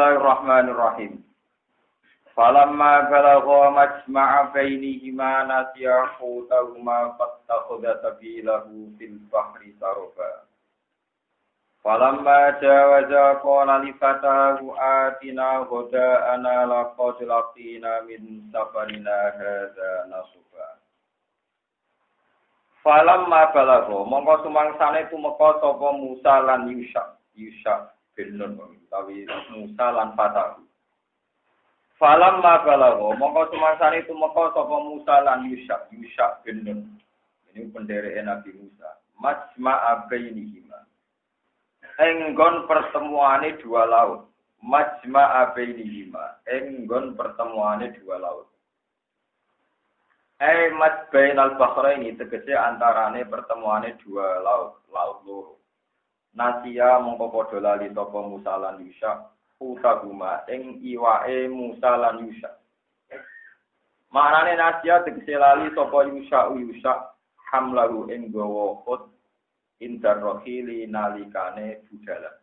Bismillahirrahmanirrahim. Falamma balagha majma'a bainihima nasiya hutahuma fattakhadha sabilahu fil bahri saraba. Falamma jawaza qala li fatahu atina ghada'ana laqad laqina min safarina hadza nasuba. Falamma balagha mongko sumangsane tumeka sapa Musa lan Yusha bin Nun utawi Musa lan fatahu. Falamma balagha mongko sumangsane tumeka sapa Musa lan Yusha bin Nun. Ini pendereke Nabi Musa. Majma'a bainihima. Enggon pertemuane dua laut. Majma'a bainihima. Enggon pertemuane dua laut. Bainal bahraini tegese antarane pertemuane dua laut loro. Nasia mongko padha lali sapa Musa lan Yusha utaguma ing iwake Musa lan Yusha. Maknane nasia tegese lali sapa Yusha hamlahu ing gawa khut indar rohili nalikane budhalan.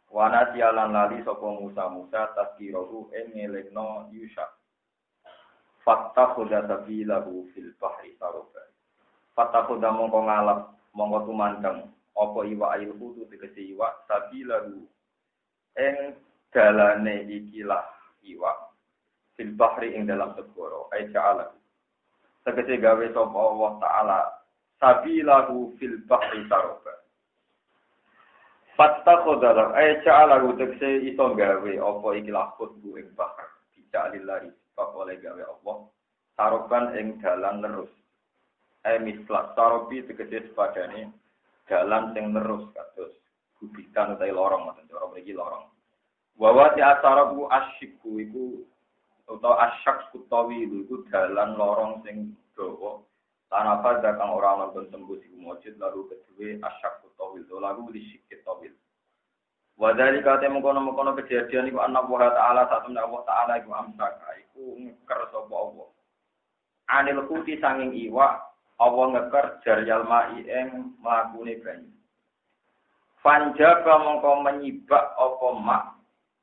Wa nasia lan lali sapa Musa tazkirahu ing ngelingno Yusha. Fattakhudha sabilahu fil bahri saraba. Fattakhudha mongko ngalap mongko tumandang apa iwak air kudu tegese iwak sabilahu ing dalane ikilah iwak fil bahri ing dalam segara ai ta'ala tegese gawe sapa Allah taala sabilahu fil bahri saraba. Fattakhudha ai ta'ala tegese iso gawe apa ikilah kudu ing bahar dicalilari oleh gawe Allah saroban ing dalan terus ai mislah sarobi tegese sepadane dalan sing terus kados gubitan utawi lorong ngoten cara mriki lorong. Wa wa ta'arabu asyikku iku utawa asyakku tawil iku dalan lorong sing dawa. Tanapa kang ora ana tembus iku mujud lalu kedue asyakku tawil lalu disikit tawil. Wa dzalika temono-mono kejadian iku ana Allah taala satemene Allah taala iku amsaka iku ngeker sapa Allah. Anil kuti sanging iwak Allah ngeker jaryal ma'i ing mlakune banyu. Panjaba mongko menyibak apa mak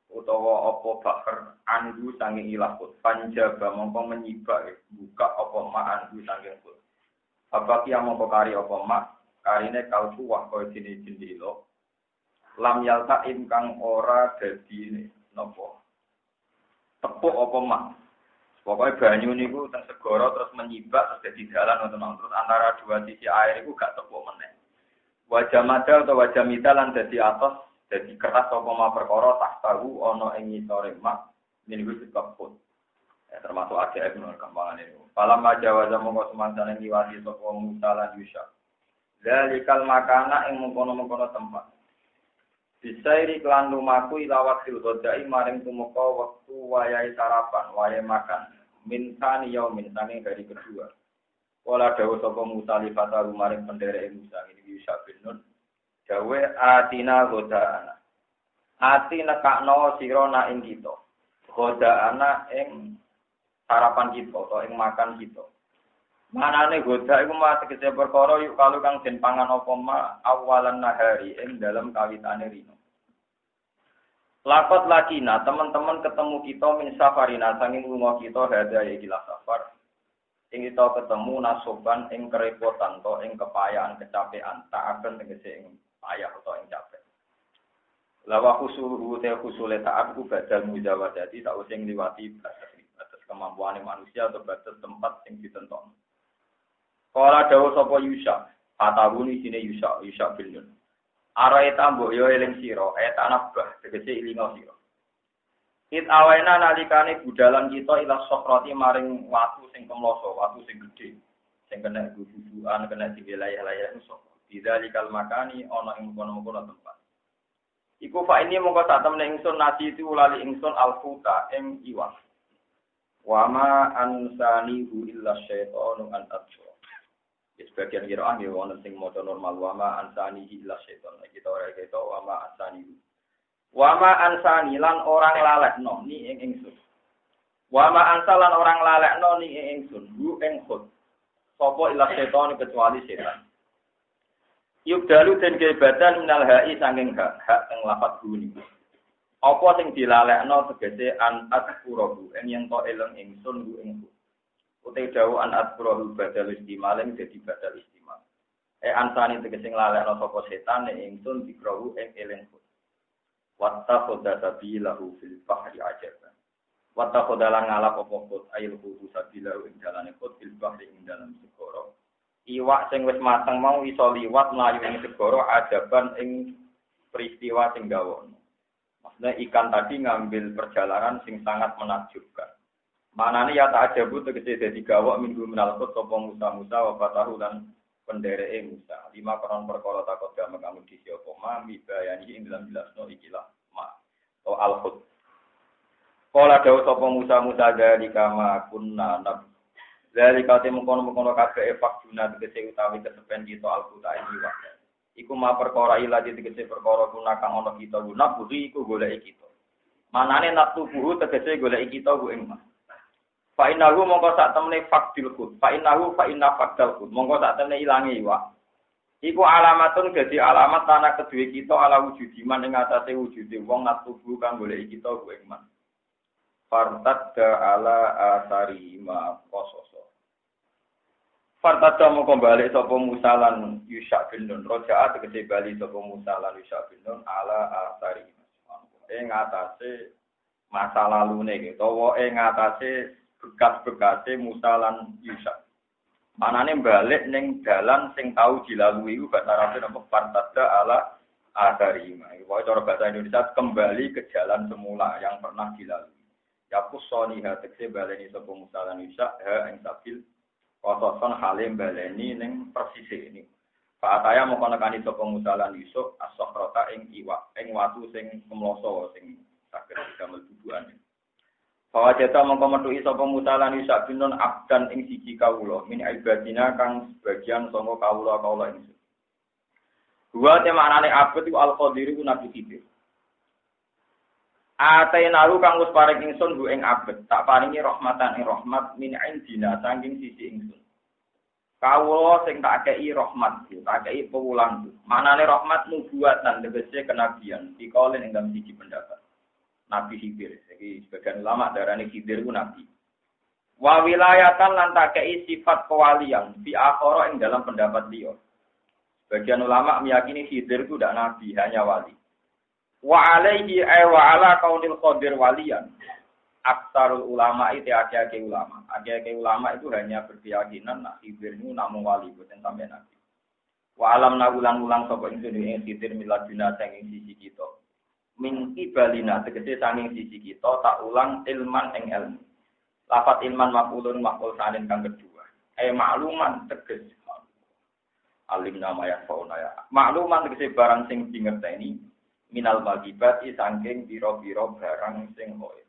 utawa apa bakar andu sanging ilahut. Panjaba mongko menyibak buka apa mak andu sanging kut. Apa ki mongko kari apa mak karine kalbu wah koyo jendilo. Lam yalta ingkang ora dadi napa. Tepuk apa mak. Pokoknya banyu niku teng segara terus menyibak terus dadi dalan wonten terus antara dua sisi air iku gak tepuk meneh. Wajah madal atau wajah mitalan dadi atos dadi keras apa ma perkara tak tahu ana ing ngisore mak niku sebab pun. Termasuk ajaib menurut kembangan itu. Falam majawaza mongko semangsane ngiwati sapa Musa lan Yusha. Dalikal makana ing mengkono-mengkono tempat. Bisairi klan lumaku ilawatil godai maring tumeka wektu wayahe sarapan, wayahe makan. Mintani yaumin saking dari kedua. Wala dawuh sapa Musa li fataru maring pendereke Musa iki Yusha bin Nun. Dawe atina godana. Ati nekakno sira na ing kita. Godana ing sarapan kita utawa ing makan kita. Manane goda iku mah tegese perkara yuk kalu kang den pangan apa ma awalan nahari ing dalam kawitane rino. Lakot lakina teman-teman ketemu kita min safarina sanging lunga kita hada ikilah safar. Ing kita ketemu nasoban ing kerepotan to ing kepayahan kecapean tak akan tegese ing payah utawa ing capek. Lawa khusulu te khusule taat ku badal mujawadati tak using liwati batas kemampuan manusia atau batas tempat sing ditentokno. Kala dawuh sapa Yusha, atawuni sine Yusha bin Nun. Arae tambok yo eling sira, tanabah tegese ilinga sira. It awena nalikane budalan kita ila sokrati maring watu sing kemloso, watu sing gedhe, sing kena gugukan, kena dilayah-layah iso. Didzalikal makani ana ing kono-kono tempat. Iku fa ini mongko sak temene ingsun nasi itu lali ingsun alfuta ing iwak. Wa ma ansanihu illa syaitanu an atsu. Sebagian kira ya wonten sing maca normal wa ma ansanihi illa syaitan. Kita ora keto wa ma ansanihi. Wa ma ansani lan orang lalekno ni ing ingsun. Wa ma ansalan orang lalekno ni ing ingsun. Bu ing khut. Sapa illa syaitan kecuali setan. Yuk dalu den keibatan minal ha'i sanging hak ing lafat guni. Apa sing dilalekno tegese an atqurahu yen to eleng ingsun ku ing utai dawuh an atqurahu badal istimal dadi badal istimal ansani tegese nglalekno sapa setan ing ingsun dikrahu ing eleng watta khoda sabilahu fil bahri ajaban watta khoda lan ngalap apa kot ail kudu sabilahu ing dalane kot fil bahri ing dalam segara iwak sing wis mateng mau iso liwat mlayu ing segara ajaban ing peristiwa sing gawono. Maksudnya ikan tadi ngambil perjalanan sing sangat menakjubkan. Manane ya ta'ajabu tegese dadi gawok minggu menalkut sapa Musa wa fatahu lan pendereke Musa. 5 peron perkara takut gak kamu di sapa ma mibayani ing dalam jelasno ikilah ma. O al-khud. Kala dawuh sapa Musa dari kama kunna nab. Dari kate mengkono-mengkono kabeh efak guna tegese utawi kesepen kita al-quta iki wae. Iku ma perkara ilaji tegese perkara kuna kang ana kita guna budi iku goleki kita. Manane nak tubuh tegese goleki kita ku ing. Fa innahu mongko sak temene fakdil khud. Fa innahu fa inna fakdal khud. Mongko sak temene ilange iwak. Iku alamatun dadi alamat tanah kedue kita ala wujud iman ing atase wujude wong nak tubuh kang goleki kita ku ing. Fartadda ala asari ma qasoso. Fartada mongko balik sapa Musa lan Yusha bin Nun. Rojaat tegese bali sapa Musa lan Yusha bin Nun ala asari. Ing atase masa lalune iki utawa ing atase bekas-bekase Musa lan Yusha. Manane balik ning dalan sing tau dilalui iku bahasa Arab napa fartada ala asari. Iku cara bahasa Indonesia kembali ke jalan semula yang pernah dilalui. Ya kusoni tegese baleni sapa Musa lan Yusha ing sabil Kososon halim baleni ning persise ini. Pak Ataya mau konekani sapa Musa lan Yusuf as-sakhrata ing iwak, ing watu sing kemloso sing saged damel dudukan. Bahwa jeta mongko metuki sapa Musa lan Yusuf binun abdan ing siji kawula, min ibadina kang sebagian sanga kawula ingsun. Dua temanane abad iku al-qadir iku Nabi Khidir. Atainaru kang wis paring ingsun bu ing abet tak paringi rahmatan ing rahmat min indina saking sisi ingsun. Kawula sing tak kei rahmat, tak kei pewulang. Manane rahmat nubuatan tegese kenabian. Dikaulin ing dalam siji pendapat. Nabi Khidir. Iki sebagian ulama darani Khidir ku nabi. Wa wilayatan lan tak kei sifat kewalian fi akhara ing dalam pendapat liya. Sebagian ulama meyakini Khidir ku ndak nabi, hanya wali. Wa alaihi wa ala kaunil qadir waliyan. Aksarul ulama itu akeh-akeh ulama. Akeh-akeh ulama itu hanya berkeyakinan nak Khidir itu namung wali boten sampe nabi. Wa alam ulang-ulang sapa ingsun ing Khidir miladuna sing sisi kita. Min ibalina tegese sanging sisi kita tak ulang ilman ing ilmu. Lafat ilman maf'ulun maf'ul sanin kang kedua. Makluman tegese alim nama ya fauna ya. Makluman tegese barang sing dingerteni minal magibati saking biro-biro barang sing hoe.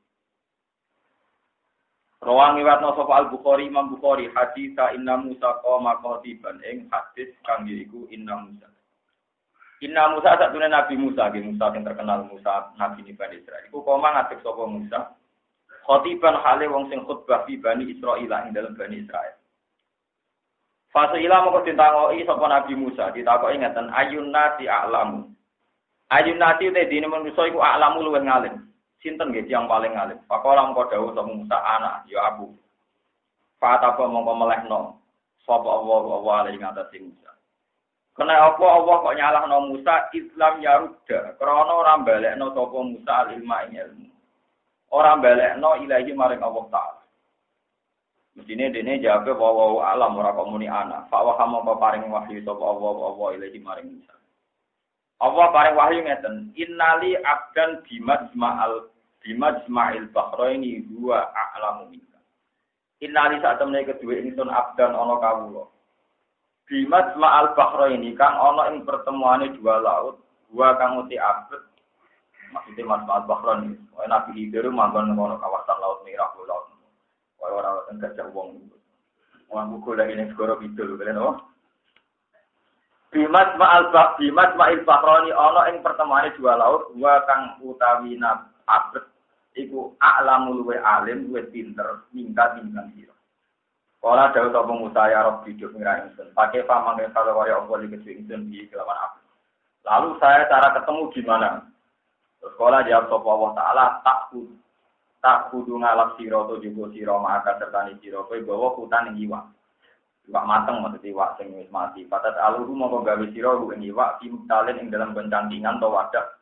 Rawangi watno sapa Al-Bukhari Imam Bukhari hadis inna Musa qama qatiban ing hadis kang iku inna Musa. Inna Musa satune Nabi Musa, Musa yang terkenal Musa Nabi Bani Israil. Iku koma ngadeg sapa Musa. Qatiban hale wong sing khutbah fi Bani Israil ing dalam Bani Israil. Fase ila moko ditangoki sapa Nabi Musa, ditakoki ngeten ayun nasi a'lamu. Ayun nasi te dene manusa iku a'lamu luwih ngalim. Sinten nggih yang paling alim? Pakola mengko dawuh sapa Musa anak ya aku. Fatapa mongko melehno sapa Allah alaihi ngatasi Musa. Kena apa Allah kok nyalahno Musa Islam ya rudha. Krana ora balekno sapa Musa ilmu ing ilmu. Ora balekno ilahi maring Allah Taala. Mestine dene jawabe wa alam ora kok muni anak. Fa wa mongko paring wahyu sapa Allah ilahi maring Musa. Allah paring wahyu ngeten, innali abdan bimajma'il bahraini huwa a'lamu minka. Innali sak temene kedue ingsun abdan ana kawula. Bimajma'al bahraini kang ana ing pertemuane dua laut, dua kang uti abet. Maksudnya majma'al bahraini, wae Nabi Khidir manggon ana kawasan laut Merah laut. Wae ora wonten gajah wong. Wong buku lagi ning segara kidul kene oh. Bimat ma'il bahroni ana ing pertemuane dua laut dua kang utawi abet iku a'lamul wa alim wa pinter mingkat sira. Kala dawuh sapa Musa ya Rabbi do pengira ingsun. Pakai pamangke karo kaya apa iki ingsun di kelawan aku. Lalu saya cara ketemu gimana? Terus kala jawab sapa Allah taala tak kudu ngalap sira to juga sira maka sertane sira kowe gawa hutan ing iwak. Iwak mateng maksud iwak sing wis mati. Patat aluru mongko gawe sira ing iwak timtalen ing dalam bencantingan to wadah.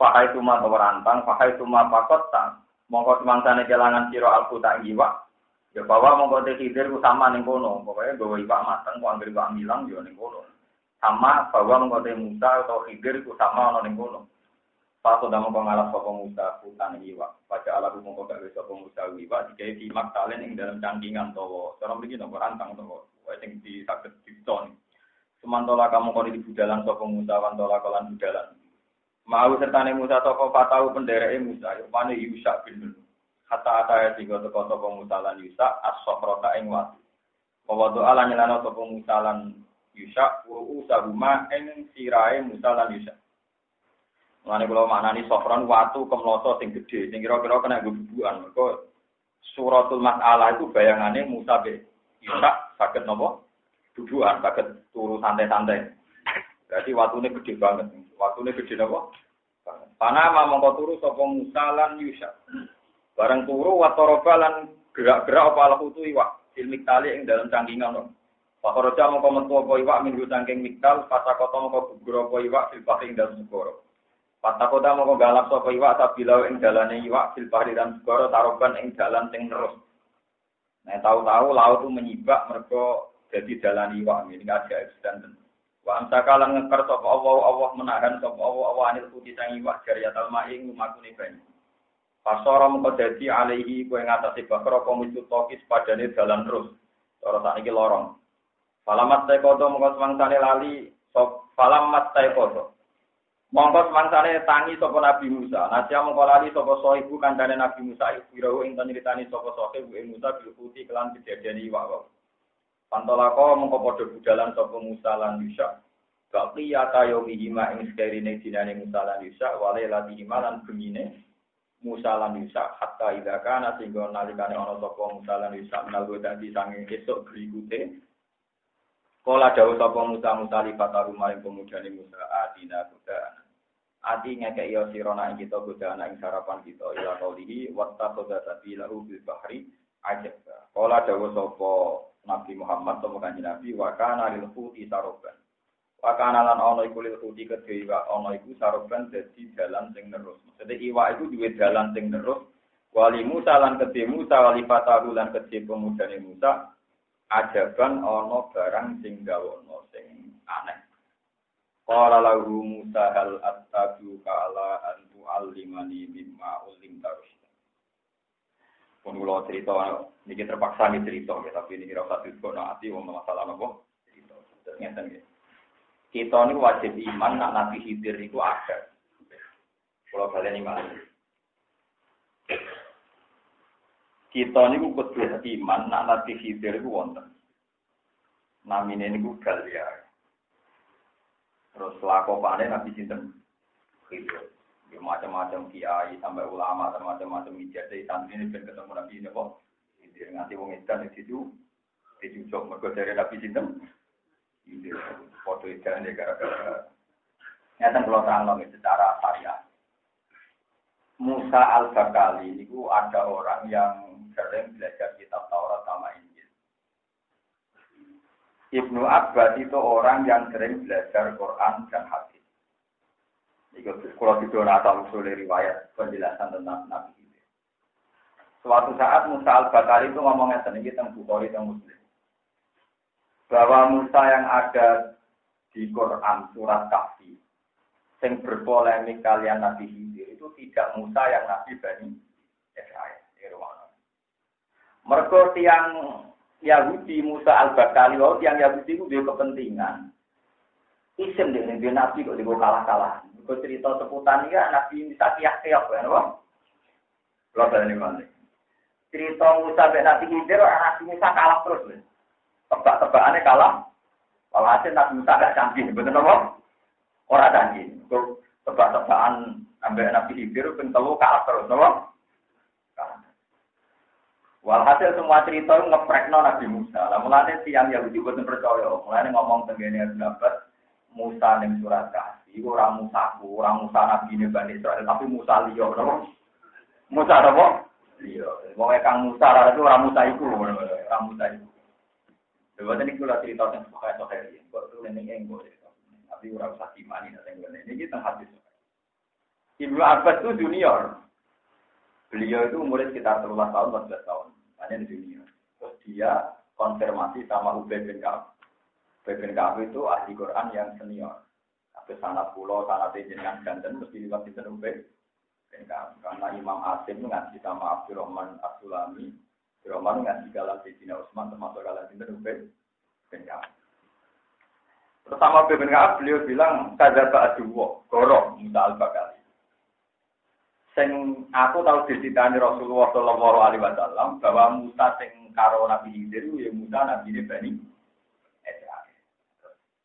Fahai tuma to rantang, fahai tuma pakot ta. Mongko semangsane kelangan sira alquta ing iwak. Ya bawa mongko te khidir ku sama ning kono. Pokoke gawe iwak mateng kok anggere iwak milang yo ning kono. Sama bawa mongko te Musa atau khidir ku sama ana ning kono. Pato damo kong alas sapa Musa hutan iwak. Pada ala mongko gawe sapa Musa iwak digawe di maktalen ing dalam cangkingan towo. Cara mriki napa rantang towo. Wae sing di saged dicon. Semantola kamu kon di budalan sapa Musa wantola kolan budalan. Mau sertane Musa sapa patau pendereke Musa rupane Yusa bin Nun. Kata ataya tiga teko sapa Musa lan Yusa as-sofrota ing watu. Bahwa doa lan nyelana sapa Musa lan Yusa uru usahuma ing sirahe Musa lan Yusa. Mulane kula maknani sofron watu kemloso sing gedhe, sing kira-kira kena gubukan. Mergo suratul mas'alah itu bayangane Musa be Yusa saged napa? Dudukan, saged turu santai-santai. Berarti watune gedhe banget. Watune gedhe napa? Panama mongko turu sapa Musa lan Yusa. Bareng turu watoroba lan gerak-gerak apa alhutu iwak. Ilmik tali ing dalam cangkingan no. Pakoroja mongko metu apa iwak minggu cangking miktal, pasakota mongko gugur apa iwak filpahri ing dalam segoro. Patakota mongko galap sapa iwak sabilau ing dalane iwak filpahri dan segoro taroban ing dalan sing terus. Nah tahu-tahu laut itu menyibak mergo dadi dalan iwak ini aja eksisten. Wa amsaka lan ngekar sapa Allah menahan sapa Allah anil putih sang iwak jariyatal mai ngumakune banyu. Pasara mengko dadi alaihi kowe ngatasi bakara komitu tokis padane dalan terus. Cara sakniki lorong. Falamat taikodo mengko semangsane lali falamat taikodo. Mongko semangsane tangi sapa Nabi Musa. Nasya mengko lali sapa sahibu kancane Nabi Musa iku ing nyritani sapa sahibu ing Musa bil putih kelan kejadian iwak. Pantolako mengko padha budalan sapa Musa lan Yusa. Baqi atayo bihima ing sekerine dinane Musa lan Yusa wale latihima lan bengine Musa lan Yusa hatta idza kana singgo nalikane ana sapa Musa lan Yusa menawa dadi sange esuk berikute kala dawuh sapa Musa li fataru maring pemudane Musa adina kuda ati ngekek yo sirana ing kita kuda ana ing sarapan kita ila kaulihi wattaqadha sabilahu bil bahri ajab kala dawuh sapa Nabi Muhammad sapa kanjeng Nabi wa kana lil khuti saroban wa kana lan ana iku lil khuti kedhe iwak ana iku saroban dadi dalan sing terus. Maksudnya iwak iku duwe dalan sing terus. Wali Musa lan kedhe Musa wali fatahu lan kedhe pemudane Musa ajaban ana barang sing gawono sing aneh. Qala lahu Musa hal attabi'uka ala an tu'allimani mimma ulim tarus. Pun kula cerita niki terpaksa cerita tapi ini ora usah dikono ati wong masalah napa cerita. Terus ngeten nggih. Kita ini wajib iman nak Nabi Khidir itu ada. Kalau kalian iman. Kita ini kudu iman nak Nabi Khidir itu wonten. Namine niku Galia. Terus lakopane Nabi sinten? Khidir. Ya macam-macam kiai sampai ulama macam-macam ijazah santri ini ben ketemu Nabi ini kok. Khidir nganti wong edan itu dicucuk mergo dari Nabi sinten? Ini foto ikan dia gara-gara. Nyata kalau terang secara syariat. Musa al-Bakali itu ada orang yang sering belajar kitab Taurat sama Injil. Ibnu Abbas itu orang yang sering belajar Quran dan hadis. Itu kalau itu asal usul riwayat penjelasan tentang Nabi itu. Suatu saat Musa al-Bakali itu ngomongnya sendiri tentang Bukhari dan Muslim. Bahwa Musa yang ada di Quran surat Kahfi yang berpolemik kalian Nabi Khidir itu tidak Musa yang Nabi Bani Israil. Mergo tiang Yahudi Musa al-Bakali yang Yahudi itu dia kepentingan. Isim dengan dia Nabi kok dia kalah-kalah. Mergo cerita seputar ya Nabi bisa kiyak-kiyak kan wah. Kalau ini mana? Cerita Musa dan Nabi Khidir Nabi Musa kalah terus. Tebak-tebakannya kalah. Kalau hasil Nabi Musa gak canggih, betul apa? Orang canggih. Tebak-tebakan ambil Nabi Khidir pun telu kalah terus, apa? Walhasil semua cerita ngeprekno Nabi Musa. Lah mulane tiyang Yahudi boten percaya. Mulane ngomong tengene Nabi Musa ning surat Kahfi Iku orang Musa Nabi ini Bani Israel, tapi Musa liya, kenapa? Musa apa? Liya. Pokoknya Kang Musa, itu orang Musa itu. Sebab ini kalau cerita yang sokai-sokai ini, kok itu neneknya yang boleh. Tapi orang usah dimani, ini kita hadis. Ibnu Abbas itu junior. Beliau itu umurnya sekitar 13 tahun, 14 tahun. Hanya di junior. Terus dia konfirmasi sama Ubay bin Ka'ab. Ubay bin Ka'ab itu ahli Quran yang senior. Tapi sanad pulau, sanad jenengan ganten mesti liwat di Ubay bin Ka'ab. Karena Imam Asim ngaji sama Abdurrahman As-Sulami. Abdurrahman ngaji kalah Sayyidina Utsman termasuk kalah di Ubay bin Ka'ab. Terus sama Ubay bin Ka'ab beliau bilang kadzaba aduwwa, goro Musa al-Bakali. Sing aku tahu diceritani Rasulullah sallallahu alaihi wasallam bahwa Musa sing karo Nabi Khidir ya Musa Nabi Bani Israil.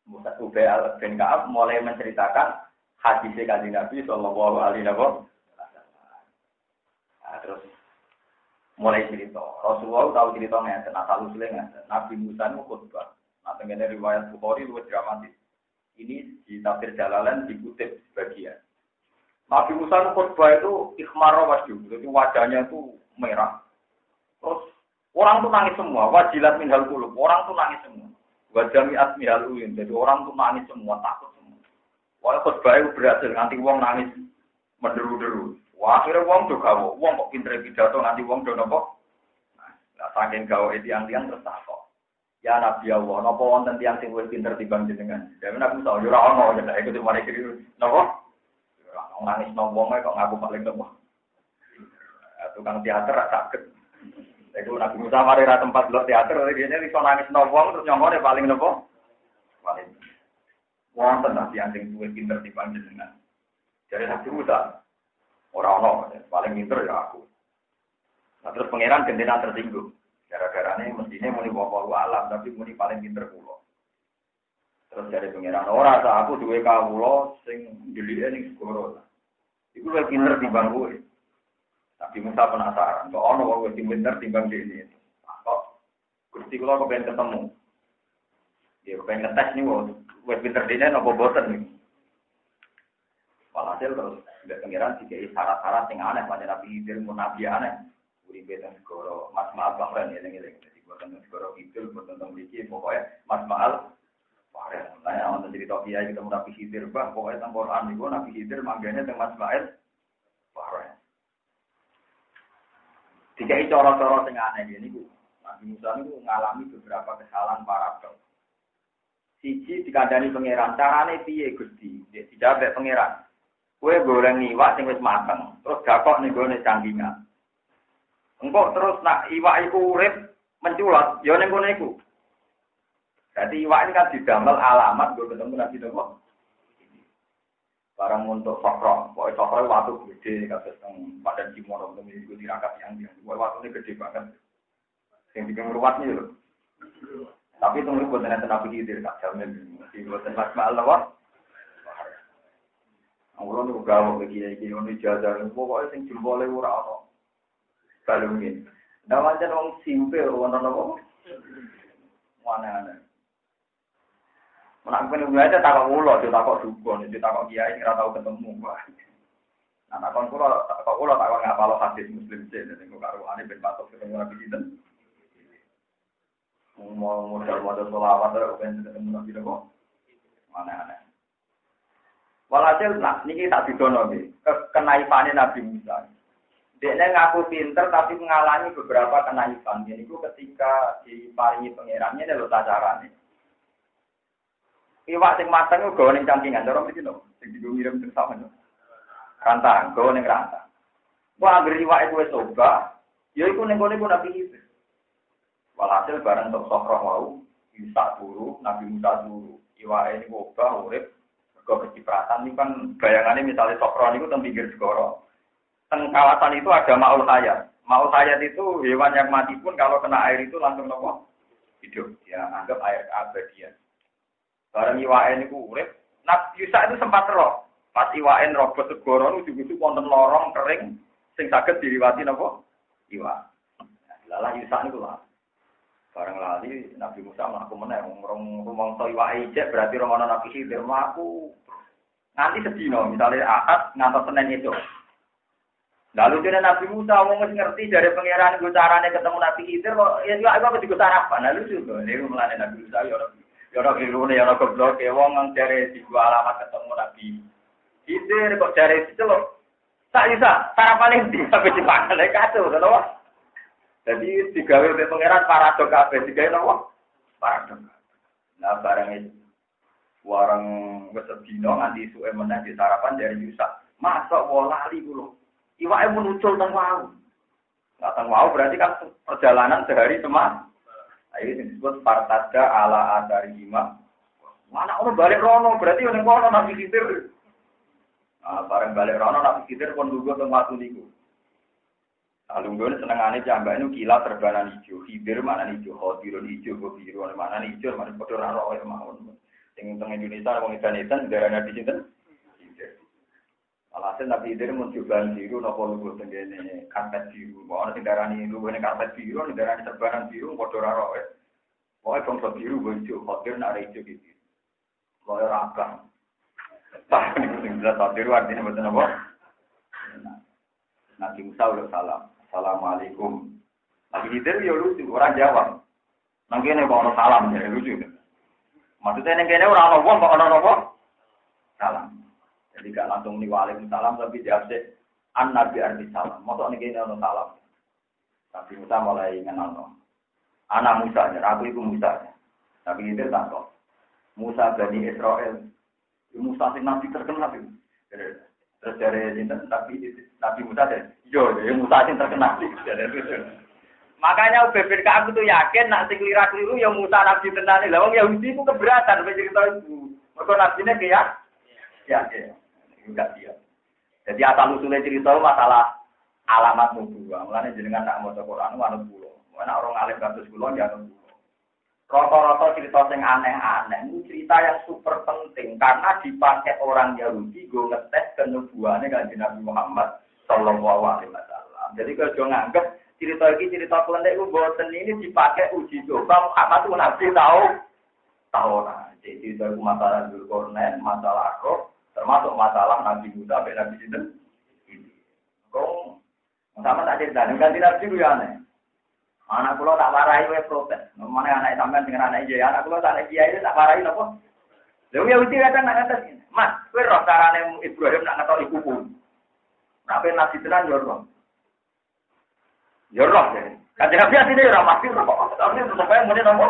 Musa Ubay bin Ka'ab mulai menceritakan hadis Kanjeng Nabi sallallahu alaihi wasallam. Terus mulai cerita. Rasulullah tahu cerita ngeten, asal usule ngeten. Nabi Musa itu khutbah. Nah, tengene riwayat Bukhari luwih dramatis. Ini di tafsir Jalalain dikutip sebagian. Nabi Musa itu khutbah itu ikhmar wajhu, jadi wajahnya itu merah. Terus orang tuh nangis semua, wajilat minhal qulub. Orang tuh nangis semua. Wajami asmihal uyun. Jadi orang tuh nangis semua, takut semua. Wah khutbah itu berhasil, nanti wong nangis menderu-deru. Wah, akhirnya wong do gawe, wong kok pinter pidato nanti wong do napa? Nah, saking gawe tiang-tiang terus takok. Ya Nabi Allah, napa wonten tiang sing luwih pinter timbang jenengan? Dewe Nabi tahu yo ora ono, ya iku cuma iki napa? Ora nangis nang wong kok ngaku paling napa? Tukang teater ra saged. Iku Nabi Musa mari ra tempat lho teater, dene iso nangis nang wong terus nyongone paling napa? Paling. Wonten tiang sing luwih pinter timbang jenengan. Jadi Nabi Musa orang paling pinter ya aku. Nah, terus pangeran gendena tersinggung. Gara-gara ini mestinya muni bawa alam, tapi muni paling pinter kulo. Terus dari pangeran orang aku duwe kawula sing ndelike ning segoro. Iku luwih pinter timbang kowe. Tapi Musa penasaran, kok ono wong sing pinter timbang dene. Kok Gusti kula kok pengen ketemu. Ya pengen ngetes nih wong wis pinter dene napa boten nih. Walhasil terus tidak pengiran jika syarat-syarat yang aneh pada Nabi Khidir mau Nabi aneh uripe teng segoro Mas Ma'al Bahrain eling-eling jadi buat teng segoro Khidir buat teng mriki pokoknya Mas Ma'al Bahrain saya wonten cerita kiai ketemu Nabi Khidir bah pokoknya teng Quran niku Nabi Khidir manggane teng Mas Ma'al Bahrain dikai cara-cara sing aneh niku Nabi Musa niku ngalami beberapa kesalahan paradok siji dikandani pangeran carane piye Gusti dijawab pangeran kowe goreng iwak sing wis mateng, terus gakok ning gone canggingan. Engko terus nak iwak iku urip menculot, ya ning kono iku. Dadi iwak ini kan didamel alamat go ketemu Nabi Muhammad. Barang untuk sokro, pokoke sokro watu gede kados teng Padan Cimono teng iku tirakat yang pokoke watune gede banget. Sing digang ruwat iki lho. Tapi tunggu boten enten Nabi Khidir tak jamin. Mesti boten pas Allah. Orang itu gawe begini-begini, orang jajar, pokoknya sing jempolnya ora ono. Balungin. Nah macam orang simpel, orang apa? Mana-mana. Menangkan itu aja takut ulo, dia takut dukun, dia takut kiai, nggak tahu ketemu. Nah takut ulo takut nggak kalau hadis muslim sih, jadi kok karuannya ben patok ketemu Nabi Khidir. Mau modal selawat, ben ketemu Nabi Khidir. Mana-mana. Walhasil nak niki tak didono nggih. Kenaifane Nabi Musa. Dekne ngaku pinter tapi mengalami beberapa kenaifan. Niku ketika diparingi pangerannya lho carane. Iwak sing mateng uga ning cangkingan, cara mriki lho. Sing digo ngirim teng sampeyan. Rantang, go ning rantang. Wah, anggere iwak iku wis coba, ya iku ning kene ku Nabi Khidir. Walhasil bareng tok sokro wau, bisa turu, Nabi Musa turu. Iwak niku obah urip kok kecipratan ini kan bayangannya misalnya sokron itu teng pinggir segoro. Teng kawasan itu ada maul hayat. Maul hayat itu hewan yang mati pun kalau kena air itu langsung nopo hidup. Ya anggap air abadian. Bareng iwaen itu urip. Nah Yusa itu sempat roh. Pas iwaen robot segoro itu juga wonten lorong kering sing saged diliwati nopo iwa. Lalah Yusa itu lah. Bareng lali Nabi Musa mlaku meneh rumangsa iwake ijek berarti romono Nabi Khidir mlaku. Nanti sedino, misalnya Ahad ngantos Senin itu. Lalu dia Nabi Musa wong ngerti dari pangeran gue carane ketemu Nabi Khidir kok ya juga aku juga sarapan. Lalu juga niku mulane Nabi Musa ya ora kirune ya ora goblok ya wong nang jare digo alamat ketemu Nabi Khidir kok jare itu loh. Tak bisa sarapan iki sampai dipangan kacau to lho. Jadi digawe oleh pangeran paradok kabeh digawe napa? Paradok. Nah barang itu warang wis sedina nganti suwe meneh sarapan dari Yusa. Masuk lali kula. Iwake muncul teng wau. Nah, teng wau berarti kan perjalanan sehari semalam. Ayo disebut partada ala adarima. Mana ono balik rono berarti ning kono Nabi Khidir. Ah bareng balik rono Nabi Khidir pun lugu teng watu niku. Alunggone senengane jambake niku kilat terbanan ijo. Khidir mana ijo, Khadirun ijo, biru mana ijo, mana padha ora roe mawon. Sing teng Indonesia wong edan-edan darane di sinten? Alhasil Nabi Khidir mencoba biru, nopo lugu tenggene karpet biru. Mau ana sing darani lugu ning karpet biru, ning darani terbanan biru, padha ora roe. Pokoke bangsa biru bojo, Khadir nak ijo gitu. Kaya rakang. Tak sing jelas Khadir artine mboten apa. Nabi Musa ulah salam. Assalamualaikum. Nabi Khidir yo lucu, ora jawab. Nang kene kok ono salam ya lucu. Maksudnya nang kene ora ono wong kok ono napa? Salam. Jadi gak langsung nih waalaikumsalam tapi jawab sih an nabi arti salam. Masa nih kene ono salam. Tapi Musa mulai ngenalno. Anak Musa, aku iku Musa. Tapi itu tak kok. Musa Bani Israel. Musa sing nabi terkenal itu. Terus dari sinten Nabi Musa deh. Yo, Musa sing terkenal iki. Makanya bebek aku tuh yakin nak sing keliru ya Musa nabi tenan. Lah wong Yahudi ku keberatan cerita itu. Mergo nabine kayak ya. Enggak dia. Jadi asal usulnya cerita masalah alamat nubuwah. Mulane jenengan nak maca Quran manut kula. Ana orang alim kados kula ya anut kula. Rata-rata cerita sing aneh-aneh ini cerita yang super penting karena dipakai orang Yahudi go ngetes kenubuwane Kanjeng Nabi Muhammad sallallahu alaihi wasallam. Jadi kalau nganggep cerita iki cerita kelendek ku boten ini dipakai uji coba Muhammad itu nabi tahu ora. Jadi cerita masalah Dzulqarnain, masalah Roh termasuk masalah Nabi Musa dan Nabi Sinten. Kok sama tak cerita, ganti Nabi itu ya aneh. Anak kula tak warai wae protes. Mana anak sampean dengan anak iki, anak kula tak kiai itu tak warai napa? Lha ya mesti kadang nak ngates. Mas, kowe roh carane Ibrahim nak ngetok ibuku. Nak ben Nabi tenan yo roh. Yo roh ya. Kanjeng Nabi asline yo ora mati roh. Tapi sampeyan muni napa?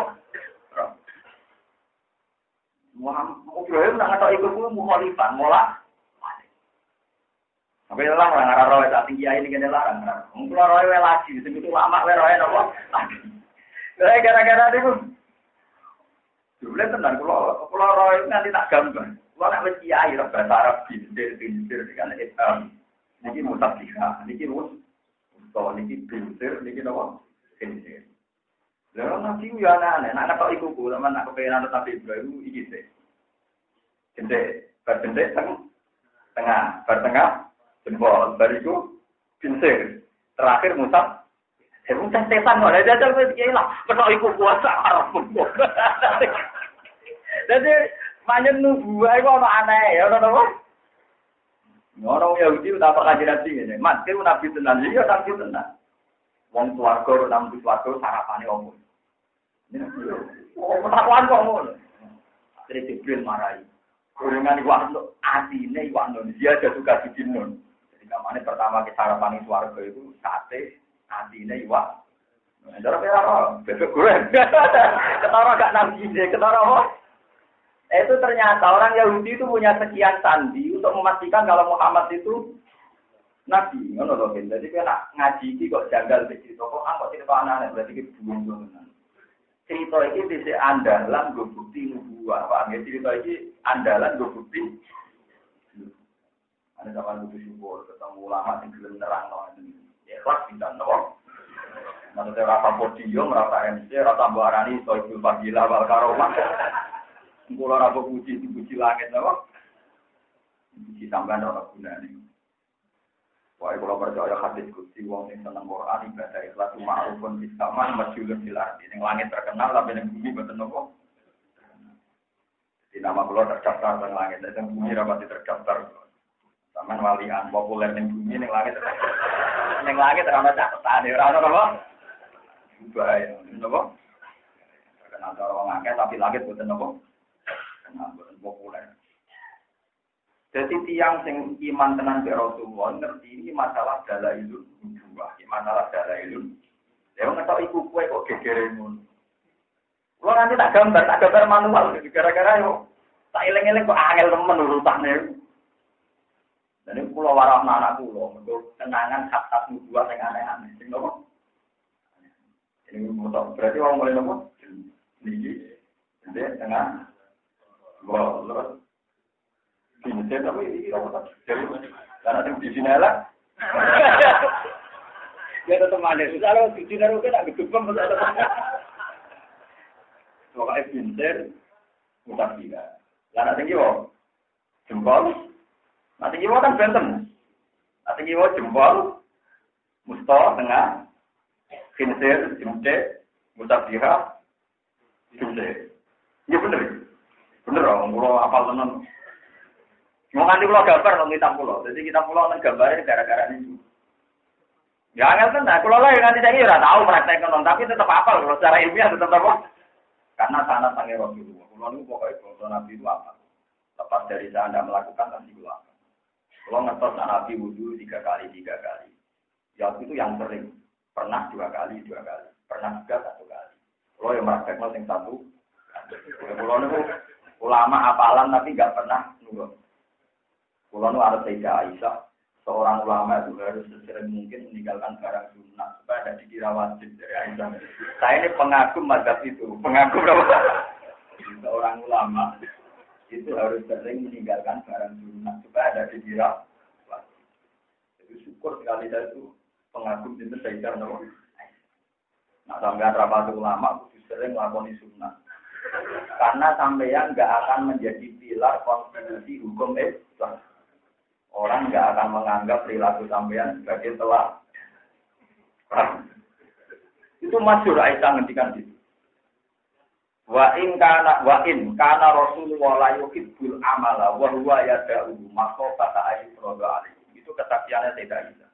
Ibrahim nak ngetok ibuku mukhalifan, mola. Tapi lah orang roe tak tinggi ini kene larang. Mungkin roe lagi, segitu lama roe nopo lagi. Gara-gara niku. Jumlah tenan kula roe nanti tak gambar. Kula nek wis kiai ora bahasa Arab bintir dengan Islam. Niki mutafiha, niki niki bintir, niki nopo? Bintir. Lha nanti yo ana nek tok iku kula men nak kepenan tapi Ibrahim iki sih. Bintir, bintir tengah, bertengah jempol, bariku, pinsir. Terakhir Musa, Musa setan kok. Jajal wis kiai lah, kena iku puasa arep. Jadi manjen nubuah iku ono aneh, ono apa? Ono Yahudi udah apa kanjeng Nabi ngene. Mas, kira nabi tenan, iya nabi tenan. Wong swarga nang swarga sarapane opo. Oh, petakuan kok ngono. Akhire Jibril marahi. Kuringan iku atine iku dia ada suka didimun. Kamane pertama ke sarapan di swarga itu sate, atine iwak. Ndara kira bebek goreng. Ketara gak nabi deh, ketara apa? Itu ternyata orang Yahudi itu punya sekian sandi untuk memastikan kalau Muhammad itu nabi. Ngono lho, Ben. Jadi kena ngaji iki kok janggal cerita kok cerita anak-anak berarti iki buang-buang. Cerita iki dhisik andalan go bukti nubuwah. Pak, cerita iki andalan go bukti ada zaman butuh syukur, ketemu ulama yang gelem nerangno ya kelas bintang nopo. Maksudnya rasa podium, rasa MC, rasa barani, soal fadilah, wal karomah. Kulo ora puji langit nopo. Puji tambahan ora gunane. Wae kulo percaya hadis Gusti wong sing seneng Quran ibadah ikhlas ma'rufun bis saman masyhurun fil ardi. Ning langit terkenal tapi ning bumi mboten nopo. Di nama kula terdaftar teng langit, teng bumi rapati terdaftar. Sampeyan walian populer ning bumi ning langit. Ning langit ora ana catetane, ora ana apa? Bae, napa? Karena antara wong akeh tapi langit boten napa? Karena boten populer. Jadi tiang sing iman tenan be Rasulullah ngerti ini masalah dalailun nubuwah, masalah dalailun. Ya ngetok iku kowe kok gegere ngono. Kulo nanti tak gambar manual gara-gara yo tak eling-eling kok angel temen urutane. Dan ini kulo warahna anak kulo untuk kenangan hak-hak nubuwah sing aneh-aneh. Sing nopo? Ini motor berarti wong mulai nopo? Niki. Ndek tengah. Wah, terus ini tapi ini nopo? Karena sing di sini lah. Ya tetep manis. Kalau di sini kan tak gedebem tetep. Pokoknya pinter, mudah tidak. Lah tinggi wo, jempol. Nah tinggi wo kan benten. Nah tinggi wo jempol, musto tengah, pinter, jempol, mudah tidak, pinter. Iya bener orang pulau apal tenan. Mau nganti pulau gambar nong kita pulau. Jadi kita pulau nong gambarnya gara-gara ini. Ya nggak tenang. Pulau lain nanti saya kira tahu praktek nong, tapi tetap apal. Kalau secara ilmiah tetap apa? Karena sanad sange Rasulullah. Kulo niku pokoke bangsa Nabi itu apa? Lepas dari saya tidak melakukan nanti kulo apa? Kulo ngertos Nabi wudu 3 kali. Ya itu yang sering. Pernah 2 kali. Pernah juga 1 kali. Kulo yang praktekno sing 1. Kulo niku ulama apalan tapi enggak pernah nurut. Kulo niku arep Sayyidah Aisyah, seorang ulama itu harus sesering mungkin meninggalkan barang sunnah supaya tidak dikira wajib dari Aisyah. Saya ini pengagum mazhab itu, pengagum apa? Seorang ulama itu harus sering meninggalkan barang sunnah supaya ada dikira wajib. Jadi syukur sekali saya itu pengagum itu Sayyidah Aisyah. Nah sampai rapat ulama itu sering melakukan sunnah. Karena sampeyan nggak akan menjadi pilar konstitusi hukum Islam. Orang nggak akan menganggap perilaku sampean sebagai telah. Itu masyhur Aisyah ngendikan gitu. Wa in kana Rasulullah la yuhibbul amala wa huwa yad'u maqata ayyuroda alaihi. Itu kesaksiannya Sayyidah Aisyah.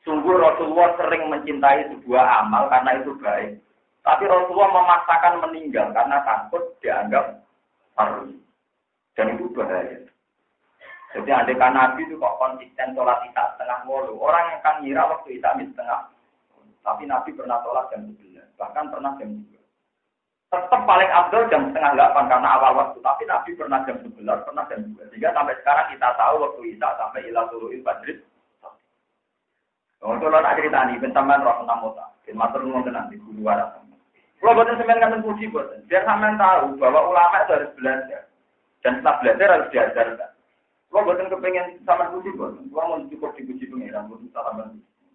Sungguh Rasulullah sering mencintai sebuah amal karena itu baik. Tapi Rasulullah memaksakan meninggal karena takut dianggap harus. Dan itu bahaya. Jadi andekan Nabi itu kok konsisten sholat isya setengah 8. Orang yang akan ngira waktu isya setengah. Tapi Nabi pernah sholat jam 11. Bahkan pernah jam 2. Tetap paling abdul jam setengah 8 karena awal waktu. Tapi Nabi pernah jam 11, pernah jam 2. Sehingga sampai sekarang kita tahu waktu isya sampai ila tulu'il fajr. Kalau tak cerita nih, bentaman roh tentang mota. Matur nuwun tenan di guru waras. Kalau boten semen kanten puji boten. Biar sampean tahu bahwa ulama itu harus belajar. Dan setelah belajar harus diajarkan. Kalau buatan kepengen sama puji boten, kalau mau cukup dipuji pengiran, bukan salah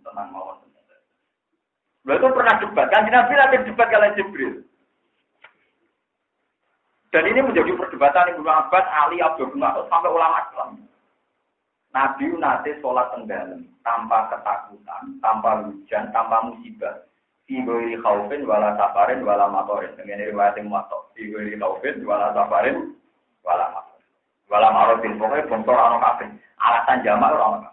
tenang mawon. Lalu pernah debat, kan Nabi latih debat kalian Jibril. Dan ini menjadi perdebatan Ibnu Abbas, Ali, Abdul Mas'ud sampai ulama Islam. Nabi nate sholat tenggelam tanpa ketakutan, tanpa hujan, tanpa musibah. Fi khaufin wala safarin wala matorin. Dengan riwayat yang matok. Fi khaufin wala safarin wala matorin. Wala ma'rufin pokoknya bongkor ana kabeh. Alasan jamak ora ana.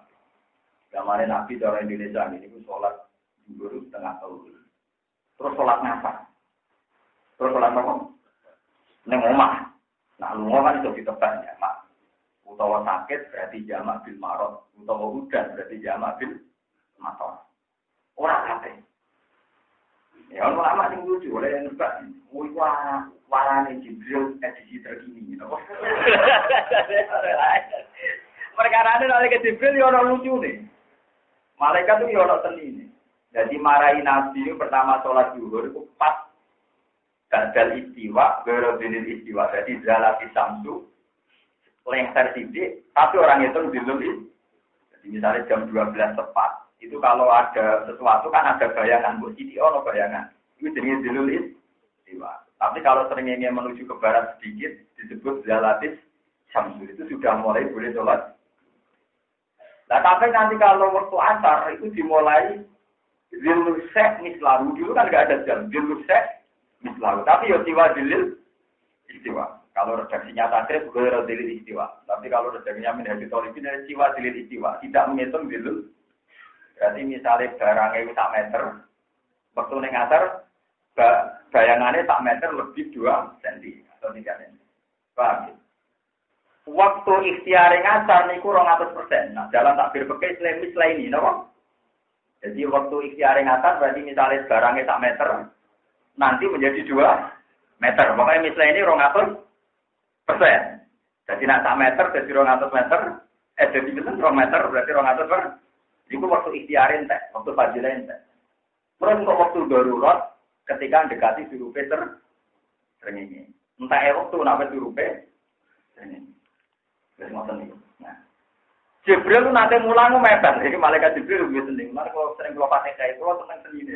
Zamane Nabi cara Indonesia niku salat zuhur setengah tahun. Terus salat nafas. Terus salat apa? Ning omah. Nah, lunga kan iso ditebak jamak. Utawa sakit berarti jamak bil marad, utawa udan berarti jamak bil matar. Ora kabeh. Ya ulama sing lucu oleh nebak. Warane Jibril edisi terkini gitu. Perkara ini oleh Jibril ya ono lucu nih. Malaikat itu ya ono seni nih. Jadi marahi Nabi itu pertama sholat zuhur itu pas gadal istiwa, berodinil istiwa. Jadi zalati samsu lengser sidik, tapi orang itu dilul. Jadi misalnya jam 12 tepat. Itu kalau ada sesuatu kan ada bayangan, Bu Siti ono bayangan. Itu jenis dilul istiwa. Tapi kalau seringnya menuju ke barat sedikit, disebut zalatis syamsu. Itu sudah mulai boleh sholat. Nah, tapi nanti kalau waktu asar itu dimulai zilusek mislahu. Dulu kan nggak ada jam. Zilusek mislahu. Tapi ya siwa dilil istiwa. Kalau redaksinya takrib, gue dilil istiwa. Tapi kalau redaksinya minhajul thalibin, istiwa dilil istiwa. Tidak menghitung dilil. Berarti misalnya barangnya itu sak meter, waktu ini ngatar, bayangannya sak meter lebih 2 cm atau 3 cm. Paham ya? Waktu ikhtiar ngatar niku 200%. Nah, dalam takbir pakai mislah ini, no? Jadi waktu ikhtiar ngatar berarti misalnya barangnya sak meter, nanti menjadi 2 meter. Makanya mislah ini 200%. Jadi nak sak meter jadi 200 meter, jadi itu 2 meter berarti 200%. Itu waktu ikhtiarin teh, waktu fajilain teh. Terus untuk waktu darurat ketika mendekati suruh Peter ini. Entah waktu nak suruh ini. Terus ngoten niku. Nah. Jibril itu nanti mulang mepet. Jadi malaikat Jibril lebih seneng. Mana kalau sering kalau pakai kayak itu, seneng sendiri.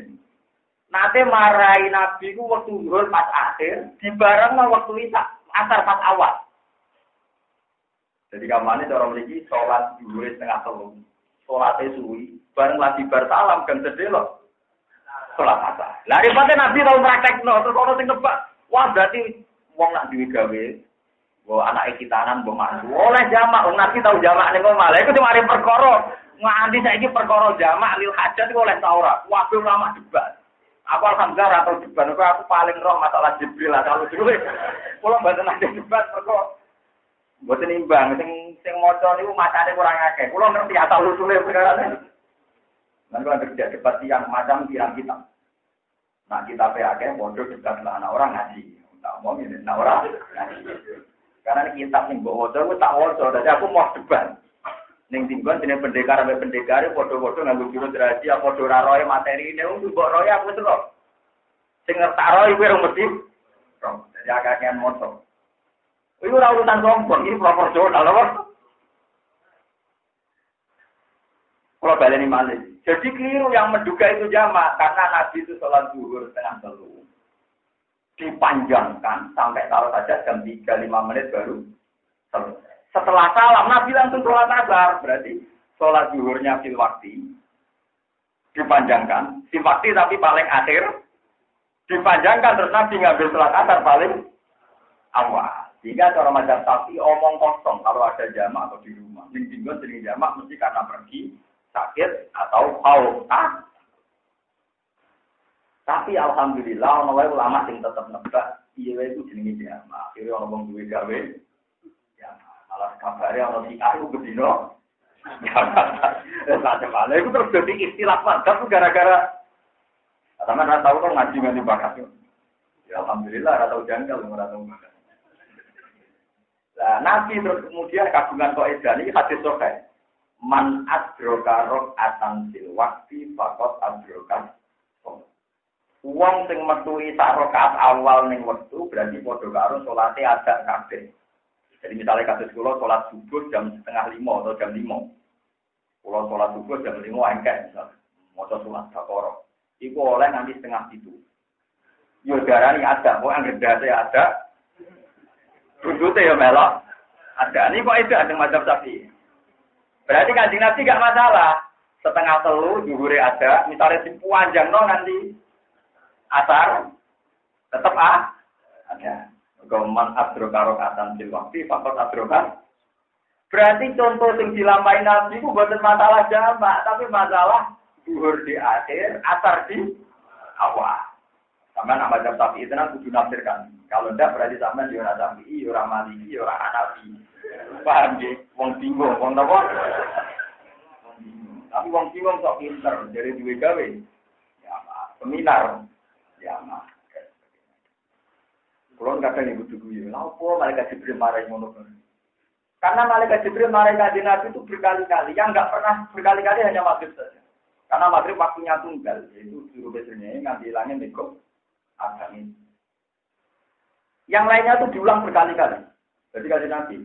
Nanti marahi Nabi ku waktu zuhur pas akhir, dibareng waktu isya asar pas awal. Jadi kamane cara mriki salat zuhur setengah 3. Salate suwi, bareng lagi bar salam kan sedelo. Salat asar. Lah ribate Nabi tau praktekno terus ono sing nebak. Wah berarti wong nak duwe gawe wah anake kitanan mbok mantu. Oleh jamak, wong Nabi tau jamak ning omah. Lah iku cuma arep perkara. Nganti saiki perkara jamak lil hajat iku oleh ta ora? Waduh lama debat. Aku alhamdulillah atau debat aku paling roh masalah Jibril lah kalau dulu. Kula mboten ada debat perkara mboten imbang sing maca niku macane kurang akeh. Kula ngerti asal usule perkarane. Lan kula kerja debat yang macam pirang kita. Nah kita akeh bodoh debat lah ana orang ngaji. Tak mau ini ana orang ngaji. Karena kitab sing mbok waca ku tak waca, dadi aku mau debat. Ning tinggon jeneng pendekar ambek pendekar padha-padha nganggo jurus rahasia padha ora roe materine mbok roe aku wis ro. Sing ngertak roe kuwi ora mesti. Dadi akakean moto. Iku ora urusan sombong, iki proporsional lho. Kalau baleni malih. Jadi keliru yang menduga itu jamak karena Nabi itu sholat zuhur setengah 3. Dipanjangkan sampai taruh saja jam 3-5 menit baru selesai. Setelah salam Nabi langsung sholat asar, berarti sholat zuhurnya fil waktu dipanjangkan, fil waktu tapi paling akhir dipanjangkan terus Nabi ngambil sholat asar paling awal. Jika cara mazhab Syafi'i omong kosong kalau ada jamak atau di rumah. Ning tinggal sering jamak mesti karena pergi, sakit atau haus. Tapi alhamdulillah ana wae ulama sing tetep nebak piye wae iku jenenge jamak. Akhire ana wong duwe gawe jamak. Malah kabare ana sing aku bedino. Macam-macam. Itu terus jadi istilah mazhab gara-gara karena ora tau kok ngaji nganti bakat. Ya alhamdulillah ora tau janggal ora tau bakat. Nah, Nabi terus kemudian kagungan kok edan iki hadis sahih. Man adroka rakaatan fil waqti faqat adroka. Wong sing metuhi sak rakaat awal ning wektu berarti padha karo salate adak kabeh. Jadi misalnya kados kula salat subuh jam 4:30 atau jam 5. Kula salat subuh jam 5 engkek misalnya. Maca salat Baqarah. Iku oleh nanti 6:30. Yo darani adak, kok anggere date adak. Dudute ya melok. Ada ini kok itu ada mazhab Syafi'i. Berarti Kanjeng Nabi enggak masalah. 2:30 zuhure ada, misalnya dipanjangno nanti asar tetap ada. Goman adroka rakaatan fil waqti faqat adroka. Berarti contoh sing dilampahi Nabi ku boten masalah jamak, tapi masalah zuhur di akhir, asar di awal. Sampai nama jam Syafi'i itu kudu nafsirkan. Kalau tidak berarti sampai di orang Syafi'i, orang Maliki, orang Hanafi. Paham ya? Wong bingung, wong apa? Tapi wong bingung sok pinter dari dua gawe. Ya, seminar. Ya, mak. Kalau kadang ibu tuh gue, apa malaikat Jibril marahin ngono? Karena malaikat Jibril marahin Kanjeng Nabi itu berkali-kali. Yang enggak pernah berkali-kali hanya maghrib saja. Karena maghrib waktunya tunggal, yaitu juru biasanya ngambil hilangnya mikro. Agami. Yang lainnya itu diulang berkali-kali. Jadi kalau nanti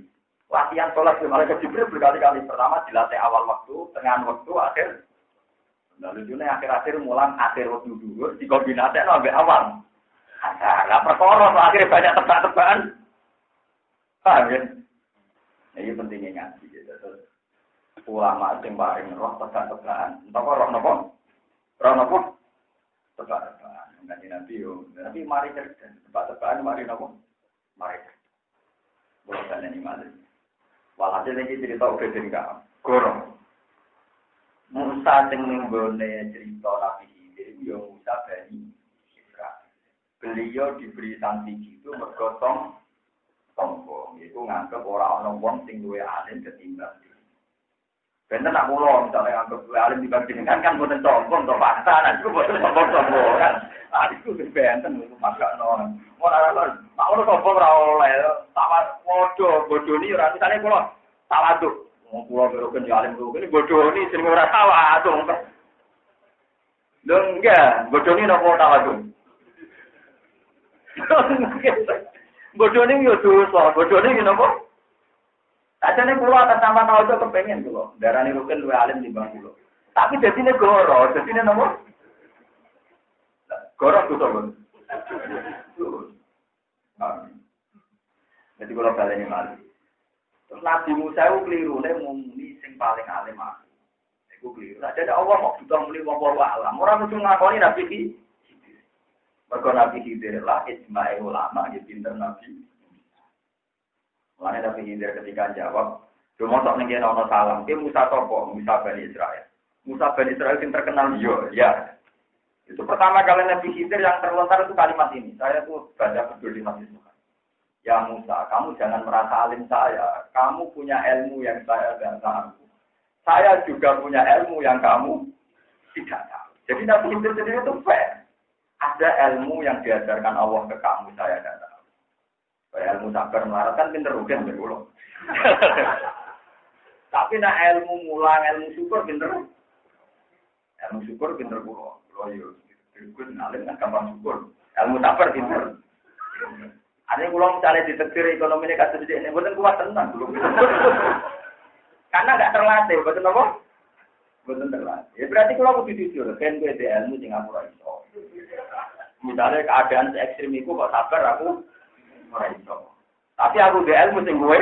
latihan sholat di malaikat Jibril berkali-kali. Pertama dilatih awal waktu, tengah waktu, akhir. Lalu juga akhir-akhir mulang akhir waktu dulu dikombinasi sampai awal. Nah, perkara akhirnya banyak tebak-tebakan. Paham ya? Ini pentingnya ngaji. Terus ulama yang paling roh tebak-tebakan. Entah kok roh nopo? Roh nopo? Tebak-tebakan. Nanti yo, tapi mari cerdas, tebak-tebakan mari nopo, mari. Kalau kalian ini malah. Walhasil ini cerita udah jadi nggak gorong. Musa yang menggone cerita Nabi Khidir itu yang Musa Bani Israil. Beliau diberi sanksi itu bergotong sombong. Itu nganggep orang-orang wong sing duwe alim ketimbang dia. Bener nak mulo misalnya nganggep duwe alim dibanding kan boten sombong to fakta nah itu boten sombong kan. Ah itu benten itu makakno. Ora ora sombong ora oleh tawar bodoni ora misale kula tawaduk. Wong kula beroken ya alim kene bodoni sing ora tawaduk. Lho enggak, bodoni napa tawaduk? Bodoni yo dosa, bodoni napa? Ajane kula atas nama tawaduk kepengen kula. Darani ruken luwe alim timbang kula. Tapi dadine goro, dadine napa? Goro dosa, Bos. Jadi kalau baleni malih. Terus Nabi Musa itu kelirune muni sing paling alim aku. Iku keliru. Nah, jadi Allah mau butuh muni wong alam. Ora mesti ngakoni Nabi iki. Mergo Nabi Khidir lah ijma'i ulama ya pinter Nabi. Mulane Nabi Khidir ketika jawab, "Cuma sok ning kene ana salam, ki Musa sapa? Musa Bani Israil." Musa Bani Israil sing terkenal yo, ya. Itu pertama kali Nabi Khidir yang terlontar itu kalimat ini. Saya tuh baca betul di hadis. Ya Musa, kamu jangan merasa alim saya. Kamu punya ilmu yang saya tidak tahu. Saya juga punya ilmu yang kamu tidak tahu. Jadi Nabi Khidir sendiri itu fair. Ada ilmu yang diajarkan Allah ke kamu, saya tidak tahu. Kayak ilmu sabar melarat kan pinter rugen berulang. Tapi nak ilmu mulang, ilmu syukur pinter. Ilmu syukur pinter pulau. Pulau yo, berikut alim kan gampang syukur. Ilmu sabar pinter. Ada pulau misalnya ditegur ekonomi ini kasus ini, bukan kuat tenang belum. Karena nggak terlatih, betul apa? Betul terlatih. Ya berarti kalau aku jujur, kan gue ada ilmu Singapura itu. Misalnya keadaan se-ekstrim itu kok sabar aku ora iso. Tapi aku ada ilmu sing gue.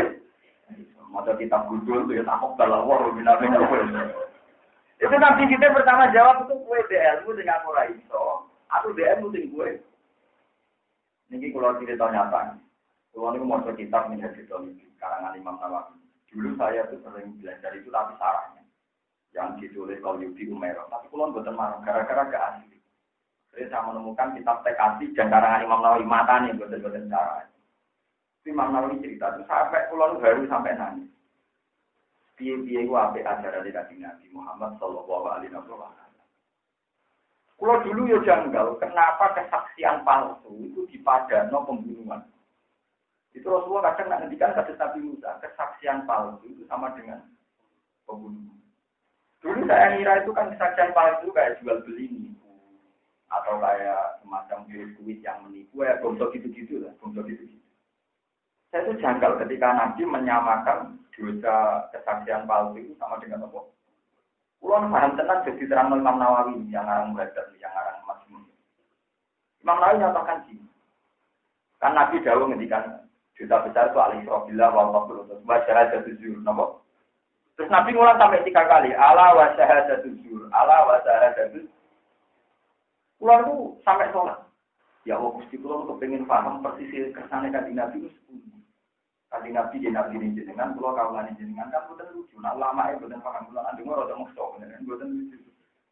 Maca kitab gudul ya takok kalau wong bina-bina. Itu Nabi kita pertama jawab itu gue ada ilmu sing aku ora iso. Aku ada ilmu sing gue. Niki kalau cerita nyata, kalau ini mau kitab menjadi teologi karangan Imam Nawawi. Dulu saya tuh sering belajar itu tapi sarahnya yang ditulis Qalyubi Umairah. Tapi kalau bukan marah gara-gara gak asli. Saya menemukan kitab tekasi dan karangan Imam Nawawi mata nih buatan cara. Imam Nawawi cerita itu sampai pulau baru sampai nangis. Piye-piye gua ape ajaran dari Nabi Muhammad Sallallahu Alaihi Wasallam. Kalau dulu ya janggal, kenapa kesaksian palsu itu dipadano pembunuhan? Itu Rasulullah kadang nak ngendikan kasus Nabi Musa, kesaksian palsu itu sama dengan pembunuhan. Dulu saya kira itu kan kesaksian palsu kayak jual beli nipu atau kayak semacam kuis yang menipu ya bongso gitu-gitu lah, bongso gitu-gitu. Saya itu janggal ketika Nabi menyamakan dosa kesaksian palsu itu sama dengan apa? Pulau paham tenang jadi terang Imam Nawawi yang ngarang Muhammad, yang ngarang Masmur. Imam Nawawi nyatakan sih, kan Nabi dahulu ngendikan juta besar itu al-Isra billah wal Qabr terus wa syahadatul zur, napa? Terus Nabi ngulang sampai 3 kali, ala wa syahadatul zur, ala wa syahadatul. Pulau itu sampai sholat. Ya Allah Gusti kula kepengin paham persis kersane kanjeng Nabi itu. Kanjeng Nabi jeneng Nabi ini jenengan, kula kawulane jenengan kan boten lucu. Nah ulama e boten paham kula andeng ora temu sok bener boten lucu.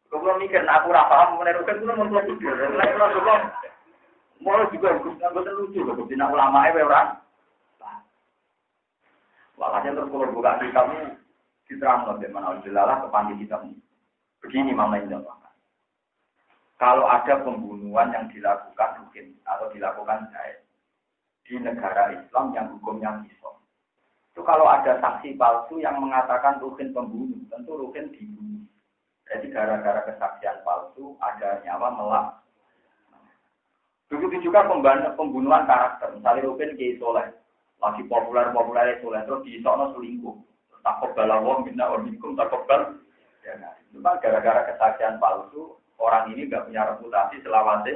Kula mikir aku ora paham meneh kan kula mun lucu. Lah kula kok mau juga boten lucu kok dina ulama e ora. Walhasil terus kula buka kitabmu diterangno bagaimana jelalah kepanggil kitab ini. Begini Mama Indah. Kalau ada pembunuhan yang dilakukan rutin atau dilakukan jahit di negara Islam yang hukumnya qisas. Itu kalau ada saksi palsu yang mengatakan ruhin pembunuh, tentu ruhin dibunuh. Jadi gara-gara kesaksian palsu ada nyawa melak. Begitu juga pembunuhan karakter. Misalnya ruhin Kiai Soleh, lagi populer Soleh terus diisokno selingkuh. Takut balawong minna ormikum takut bal. Ya, itu kan gara-gara kesaksian palsu orang ini nggak punya reputasi selawase.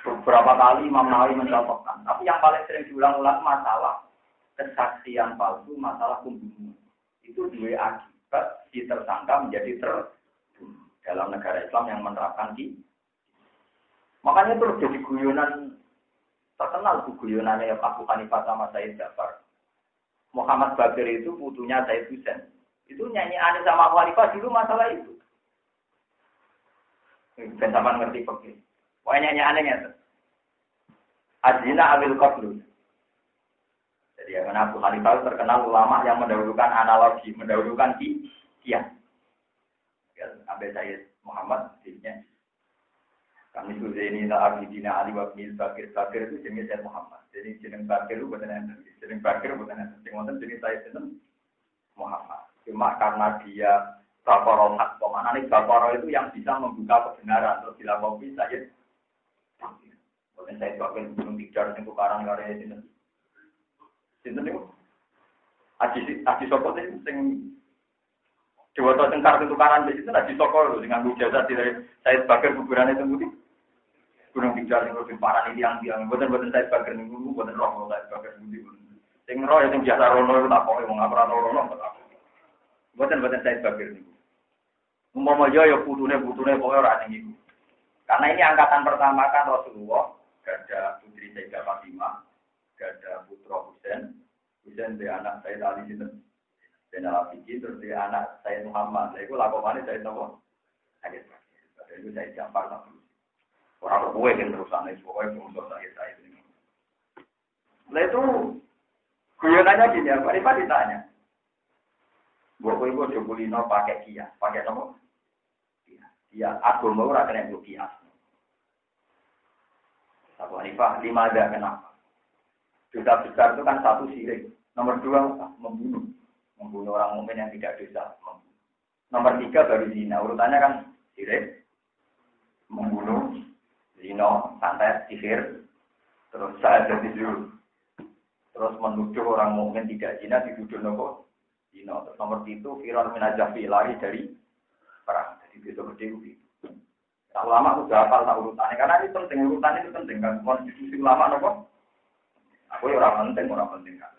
Beberapa kali Imam Nawawi mencontohkan, tapi yang paling sering diulang-ulang masalah kesaksian palsu, masalah pembunuhan. Itu dua akibat si tersangka menjadi terbunuh dalam negara Islam yang menerapkan Makanya terus jadi guyonan Terkenal guyonannya ya Abu Hanifah sama Said Ja'far. Muhammad Bakir itu putunya Said Husain. Itu nyanyi aneh sama Abu Hanifah dulu masalah itu. Dan sama ngerti pergi. Wah nyanyi anehnya. Azina Abil Qadlu. Jadi yang Abu Hanifah terkenal ulama yang mendahulukan analogi, mendahulukan kias. Ya, sampai Said Muhammad disini. Kami sudah ini Abidina Ali Wabnil Bakir itu jenis Said Muhammad. Jadi jenis Bakir itu bukan yang jenis Bakir bukan yang jenis Said itu Muhammad. Cuma karena dia Baparol hak, pemanah Baparol itu yang bisa membuka kebenaran terus dilakukan Said. Bukan Said Bakir belum tidar untuk karang karya itu. Itu nih. Aji Sokot itu sing Dewa Tengkar untuk karan itu Aji Sokot dengan jasa dari Said Bakir kuburan itu putih. Gunung Tidar yang lebih parah ini yang buatan Said Bakir nih dulu buatan roh Said Bakir putih. Sing roh yang biasa rono itu tak boleh mengapa rono tak. Buatan Said Bakir nih. Umpama ya putune pokoknya orang yang itu. Karena ini angkatan pertama kan Rasulullah, gada putri Sayyidah Fatimah, gada putra Husain dia anak Sayyid Ali itu, dan Al-Fiki terus dia anak Sayyid Muhammad. Nah itu lakukannya Sayyid Nabi. Ada itu Sayyid Ja'far tak terus. Orang berkuah yang terusan itu, pokoknya pengusul Sayyid ini. Nah itu guyonannya gini, Pak Rifat ditanya. Bapak ibu Jokulino pakai kias, pakai apa? Kias, agama orang kena itu kias. Abu Hanifah, 5 ada kenapa? Dosa besar itu kan 1 syirik. Nomor 2 membunuh orang mukmin yang tidak dosa. Nomor 3 baru zina. Urutannya kan syirik, membunuh, zina, santet, sihir, terus syahadat itu. Terus menuduh orang mukmin tidak zina dituduh nopo zina. Terus nomor 7 firar minajafi, lari dari perang. Jadi besok gede itu. Nah, ulama itu hafal tak urutannya karena ini penting, urutan itu penting kan. Konstitusi ulama nopo. Aku ya orang penting kan.